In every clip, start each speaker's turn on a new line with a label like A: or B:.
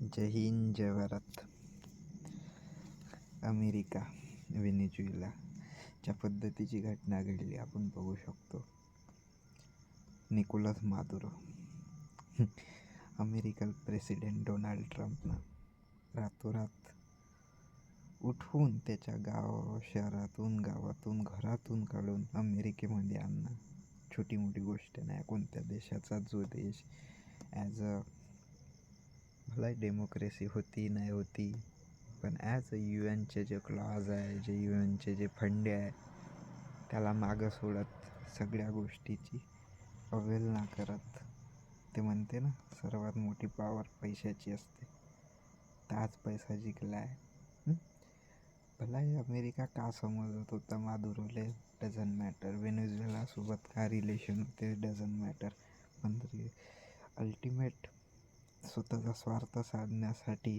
A: जय हिंद, जय Bharat. America, Venezuela ज्या पद्धतीची घटना घडली आपण बघू शकतो. Nicolas Maduro American president Donald ट्रम्पनं रातोरात उठवून त्याच्या शहरातून, गावातून, घरातून काढून अमेरिकेमध्ये आणणं छोटी मोठी गोष्ट नाही. कोणत्या देशाचा जो देश ॲज अ भला डेमोक्रेसी होती नाही होती, पण ॲज अ UN जे क्लॉज आहे, जे UN जे फंडे आहे, त्याला मागं सोडत सगळ्या गोष्टीची अवहेलना करत ते म्हणते ना, सर्वात मोठी पॉवर पैशाची असते. तर आज पैसा जिंकला आहे. भला अमेरिका का समजत होता मादुरोले डझंट मॅटर, व्हेनेझुएलासोबत का रिलेशन होते डझंट मॅटर, पण अल्टिमेट स्वतःचा स्वार्थ साधण्यासाठी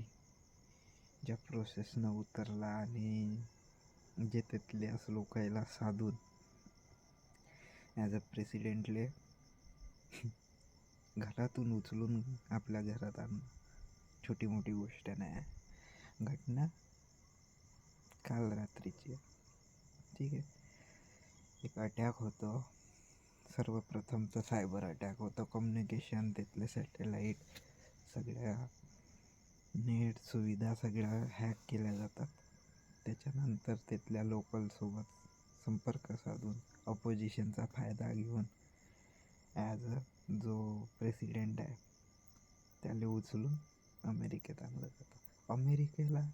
A: ज्या प्रोसेसनं उतरला आणि जे तिथल्या लोकांना साधून ॲज अ प्रेसिडेंटले घरातून उचलून आपल्या घरात आणणं छोटी मोठी गोष्ट नाही. घटना काल रात्रीची आहे. ठीक आहे, एक अटॅक होतं. सर्वप्रथमचं सायबर अटॅक होतं. कम्युनिकेशन, तिथले सॅटेलाईट, सगळ्या नेट सुविधा सगळ्या हॅक केल्या जातात. त्याच्यानंतर तिथल्या लोकलसोबत संपर्क साधून अपोजिशनचा फायदा घेऊन ॲज अ जो प्रेसिडेंट आहे त्याला उचलून अमेरिकेत आणलं जातं. अमेरिकेला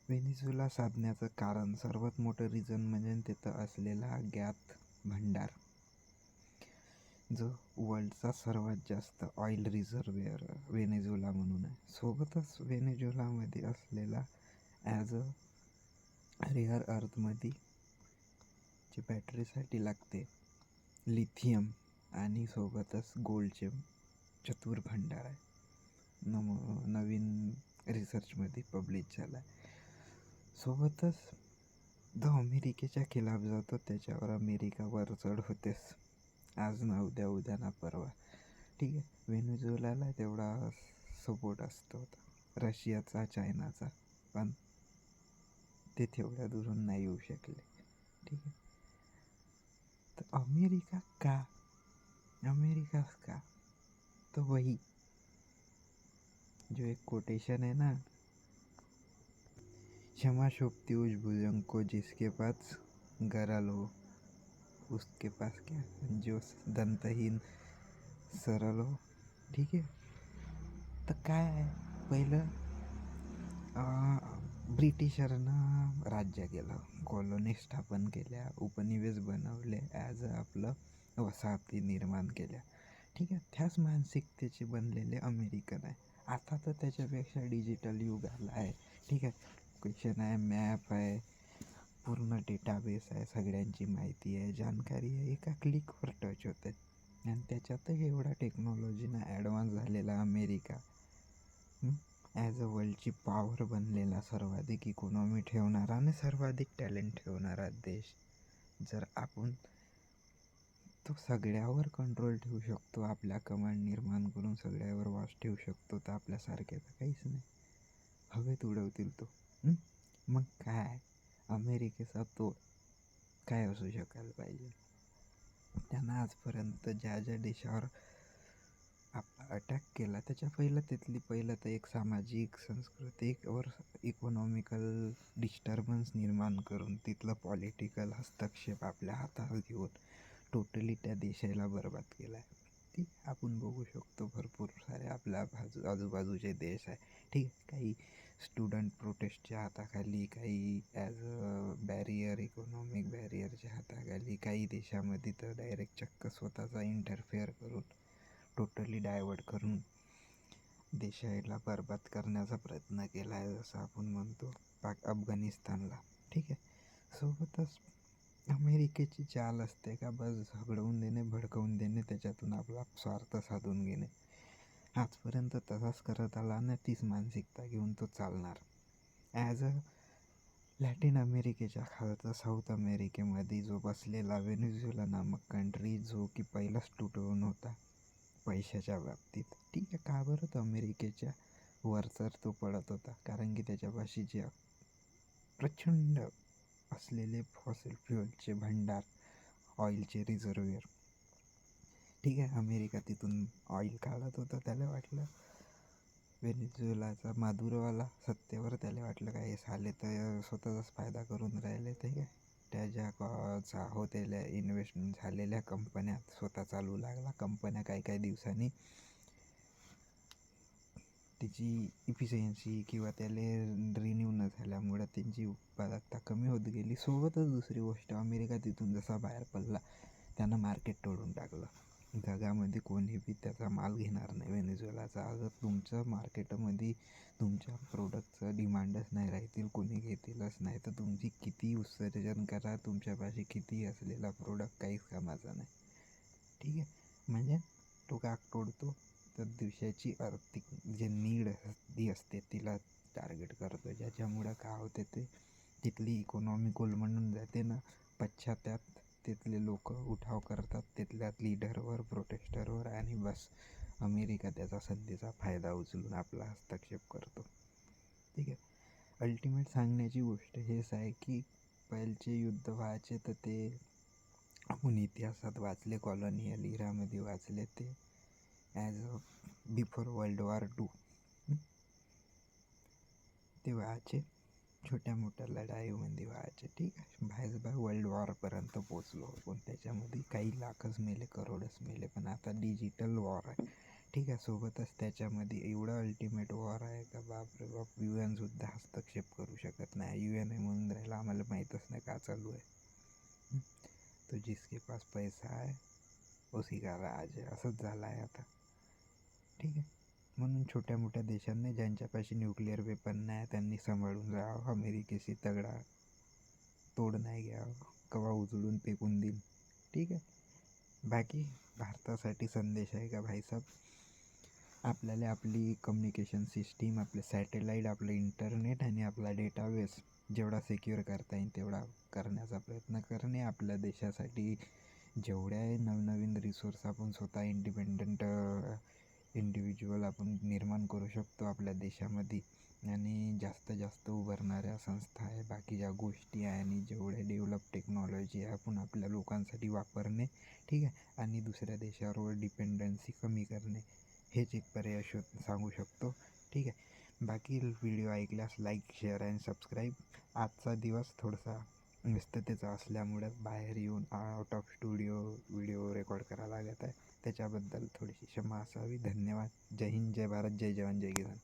A: व्हेनेझुएला साधण्याचं कारण, सर्वात मोठं रिझन म्हणजे तिथं असलेला अज्ञात भंडार, जो वर्ल्डचा सर्वात जास्त ऑइल रिझर्वेअर व्हेनेझुएला म्हणून आहे. सोबतच व्हेनेझुएलामध्ये असलेला ॲज अ रेअर अर्थमध्ये जे बॅटरीसाठी लागते लिथियम, आणि सोबतच गोल्डचे चतुर भंडार आहे. नवीन रिसर्चमध्ये पब्लिश झाला आहे. सोबतच जो अमेरिकेच्या खिलाफ जातो त्याच्यावर अमेरिका वर चढ होतेच, आज ना उद्या, उद्या ना परवा. ठीक आहे, व्हेनेझुएलाला तेवढा सपोर्ट असतो रशियाचा, चायनाचा, पण ते तेवढ्या दुरून नाही येऊ शकले. ठीक आहे, तर अमेरिका का, तो वही जो एक कोटेशन है ना, क्षमा शोभती उस भुजंग को जिसके पास गरल हो, उसके पास क्या, जो दंतहीन सरल हो. ठीक आहे, तर काय आहे, पहिलं ब्रिटिशरनं राज्य केलं, कॉलोनी स्थापन केल्या, उपनिवेश बनवले, ॲज अ आपलं वसाहती निर्माण केल्या. ठीक आहे, त्याच मानसिकतेचे बनलेले अमेरिकन आहे. आता तर त्याच्यापेक्षा डिजिटल युग आला आहे. ठीक आहे, क्वेश्चन आहे, मॅप आहे, पूर्ण डेटाबेस आहे, सगळ्यांची माहिती आहे, जानकारी आहे, एका क्लिकवर टच होते. आणि त्याच्यातही एवढा टेक्नॉलॉजीनं ॲडव्हान्स झालेला अमेरिका, ॲज अ वर्ल्डची पॉवर बनलेला, सर्वाधिक इकॉनॉमी ठेवणारा आणि सर्वाधिक टॅलेंट ठेवणारा देश. जर आपण तो सगळ्यावर कंट्रोल ठेवू शकतो, आपल्या कमांड निर्माण करून सगळ्यावर वास ठेवू शकतो, तर आपल्यासारखे तर काहीच नाही, हवेत उडवतील तो. मग काय अमेरिकेचा तो काय असू शकायला पाहिजे. त्यानं आजपर्यंत ज्या ज्या देशावर आपला अटॅक केला, त्याच्या पहिलं तर एक सामाजिक, सांस्कृतिक वर इकॉनॉमिकल डिस्टर्बन्स निर्माण करून तिथलं पॉलिटिकल हस्तक्षेप आपल्या हातात घेऊन टोटली त्या देशाला बरबाद केला आहे. ठीक, आपण बघू शकतो भरपूर सारे आपल्या आजूबाजूचे देश आहे. ठीक आहे, काही स्टुडंट प्रोटेस्टच्या हाताखाली, काही ॲज अ बॅरियर, इकॉनॉमिक बॅरियरच्या हाताखाली, काही देशामध्ये तर डायरेक्ट चक्क स्वतःचा इंटरफेअर करून टोटली डायवर्ट करून देशाला बरबाद करण्याचा प्रयत्न केला आहे, जसं आपण म्हणतो अफगाणिस्तानला. ठीक आहे, सोबतच अमेरिकेची चाल असते का बस झगडवून देणे, भडकवून देणे, त्याच्यातून आपला स्वार्थ साधून घेणे. आजपर्यंत तसाच करत आला आणि तीच मानसिकता घेऊन तो चालणार. ॲज अ लॅटिन अमेरिकेच्या खालचा साऊथ अमेरिकेमध्ये जो बसलेला व्हेनेझुएला नामक कंट्री, जो की पहिलाच तुटवून होता पैशाच्या बाबतीत. ठीक आहे, का बरं तर अमेरिकेच्या वरचर तो पडत होता, कारण की त्याच्यापाशी जे प्रचंड असलेले फॉसिल फ्युएलचे भांडार, ऑइलचे रिझर्वेअर. ठीक आहे, अमेरिका तिथून ऑइल काढत होता. त्याला वाटलं व्हेनेझुएलाचा मादुरोवाला सत्तेवर, त्याला वाटलं काय साले तर स्वतःचाच फायदा करून राहिले. ठीक आहे, त्याच्या होतेल्या इन्व्हेस्टमेंट झालेल्या कंपन्या स्वतः चालू लागला. कंपन्या काही दिवसांनी त्याची इफिशियन्सी किंवा त्याला रिन्यू न झाल्यामुळं त्यांची उत्पादकता कमी होत गेली. सोबतच दुसरी गोष्ट, अमेरिका तिथून जसा बाहेर पडला त्यानं मार्केट तोडून टाकलं. जगामध्ये कोणी बी त्याचा माल घेणार नाही व्हेनेझुएलाचा. अगर तुमचं मार्केटमध्ये तुमच्या प्रोडक्टचं डिमांडच नाही राहतील, कोणी घेतीलच नाही, तर तुमची किती उत्सर्जन करा, तुमच्यापाशी किती असलेला प्रोडक्ट काहीच कामाचा नाही. ठीक आहे, म्हणजे तो काक तोडतो तर देशाची आर्थिक जे नीड असते तिला टार्गेट करतो, ज्याच्यामुळं काय होते ते तिथली इकॉनॉमी कोलमडून जाते ना. पश्चात्यात तिथले लोक उठाव करतात तिथल्या लीडरवर, प्रोटेस्टरवर, आणि बस अमेरिका त्याचा संधीचा फायदा उचलून आपला हस्तक्षेप करतो. ठीक आहे, अल्टिमेट सांगण्याची गोष्ट हेच आहे की पहिलचे युद्ध व्हायचे तर ते आपण इतिहासात वाचले, कॉलोनियल इरामध्ये वाचले ते as a before world war 2 ते व्हायचे, छोट्या मोठ्या लढाईमध्ये व्हायचे. ठीक आहे, बाय वर्ल्ड वॉरपर्यंत पोचलो आपण. त्याच्यामध्ये काही लाखच मेले, करोडच मेले. पण आता डिजिटल वॉर आहे. ठीक आहे, सोबतच त्याच्यामध्ये एवढं अल्टिमेट वॉर आहे का बापरे बाप, UN सुद्धा हस्तक्षेप करू शकत नाही. UN आहे म्हणून राहिला, आम्हाला माहीतच नाही का चालू आहे. तो जिसके पास पैसा आहे उसी का राज आहे, असंच झालं आहे आता. ठीक आहे, म्हणून छोट्या मोठ्या देशांनी ज्यांच्यापाशी न्यूक्लिअर वेपन नाही त्यांनी सांभाळून राहावं. अमेरिकेशी तगडा तोड नाही घ्यावं, कवा उचलून फेकून देईल. ठीक आहे, बाकी भारतासाठी संदेश आहे का भाईसाहेब, आपल्याला आपली कम्युनिकेशन सिस्टीम, आपले सॅटेलाईट, आपलं इंटरनेट आणि आपला डेटाबेस जेवढा सिक्युअर करता येईल तेवढा करण्याचा प्रयत्न करणे. आपल्या देशासाठी जेवढ्या नवनवीन रिसोर्स आपण स्वतः इंडिपेंडंट इंडिव्हिज्युअल आपण निर्माण करू शकतो आपल्या देशामध्ये, आणि जास्त जास्त उभारणाऱ्या संस्था आहे, बाकी ज्या गोष्टी आहे, आणि जेवढे डेव्हलप टेक्नॉलॉजी आहे आपण आपल्या लोकांसाठी वापरणे. ठीक आहे, आणि दुसऱ्या देशावर डिपेंडन्सी कमी करणे, हेच एक पर्याय सांगू शकतो. ठीक आहे, बाकी व्हिडिओ ऐकल्यास लाईक, शेअर आणि सबस्क्राईब. आजचा दिवस थोडासा व्यस्ततेचा असल्यामुळे बाहेर येऊन out of studio video record करायला लागत आहे, त्याच्याबद्दल थोडीशी क्षमा असावी. धन्यवाद. जय हिंद, जय भारत, जय जवान, जय किसान.